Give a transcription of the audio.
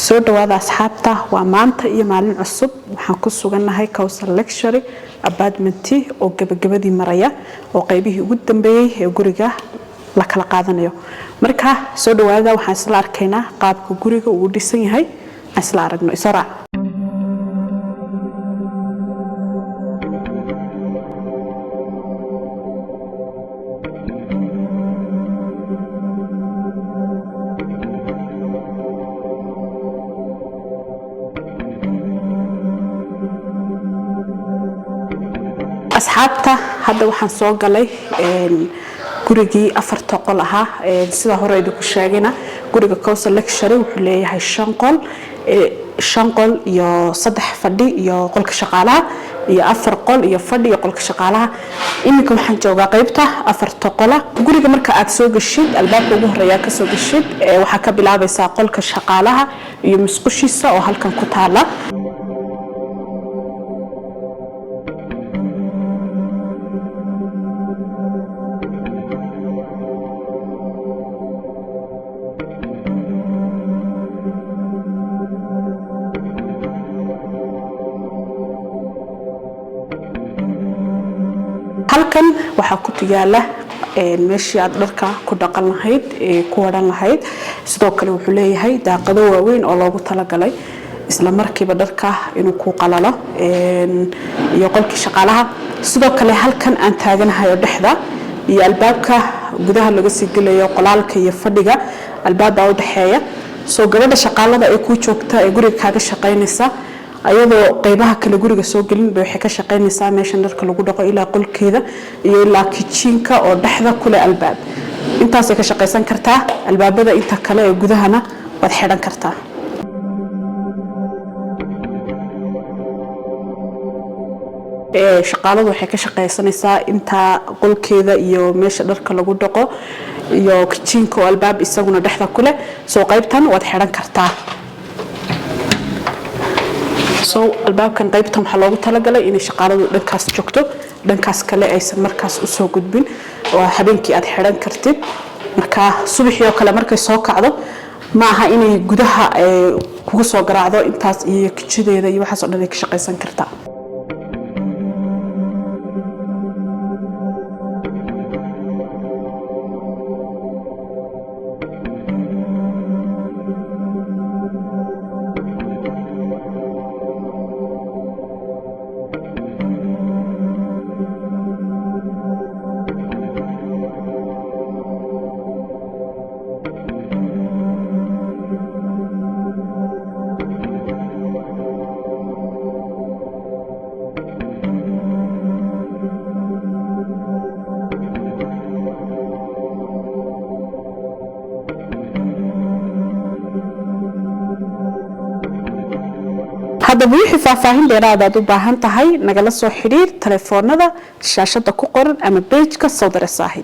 soo dhawaada asxaabta waa maanta iyo maalin cusub waxaan ku suganahay Kawsar Luxury Apartment oo gabagabadii maraya oo qaybihii ugu dambeeyay ee guriga la kala qaadanayo marka soo dhawaada waxaan isla arkaynaa qaabka guriga uu dhisan yahay isla aragno isara asxaabta hadda waxaan soo galay gurigii afarta qol ahaa sida hore idinku sheegayna guriga Kawsar Luxury wuxuu leeyahay 5 qol 5 qol iyo 3 fadhi iyo qolka shaqaalaha iyo 4 qol iyo fadhi iyo qolka shaqaalaha iminka waxaan joogaa qaybta afarta qol guriga marka aad soo gashid albaabka ugu horeeya ka soo gashid waxa ka bilaabaysaa qolka shaqaalaha iyo musqushiisa oo halkan ku taala halkan waxa ku tiyaala meeshii aad dharka ku dhaqan lahayd ku waran lahayd sidoo kale wuxuu leeyahay daaqado waaweyn oo loogu talagalay isla markiiba dharka inuu ku qalalo iyo qolkii shaqaalaha sidoo kale halkan aan taaganahay oo dhexda iyo albaabka gudaha laga sii galayo qolaalka iyo fadhiga albaabka u dhaxeeya soo gabadha shaqaalada ay ku joogta ee guriga kaaga shaqeynaysa ayadoo qaybaha kala guriga soo galin bay waxay ka shaqeynaysaa meeshan dharka lagu dhaqo ilaa qolkeeda iyo ilaa kitchenka oo dhaxda kule albaab intaas ay ka shaqeysan kartaa albaabada inta kale ee gudahana wad xidhan kartaa shaqaaladu waxay ka shaqeysanaysaa inta qolkeeda iyo meesha dharka lagu dhaqo iyo kitchenka oo albaab isaguna dhaxda kule soo qaybtan wad xidhan kartaa soo albaabkan qaybtan waxa loogu talagalay in shaqaaladu dhankaas joogto dhankaas kale aysan markaas u soo gudbin oo habeenkii aad xidhan kartid marka subaxii oo kale markay soo kacdo ma aha inay gudaha kugu soo garaacdo intaas iyo kijideeda iyo waxa soo dhan ay ka shaqeysan kartaa هذا بيحي فاهمين ديرادة دوباهن تهاي نقل سو حرير تليفوننا شاشة كو قرن أما بيجك الصدر الساحل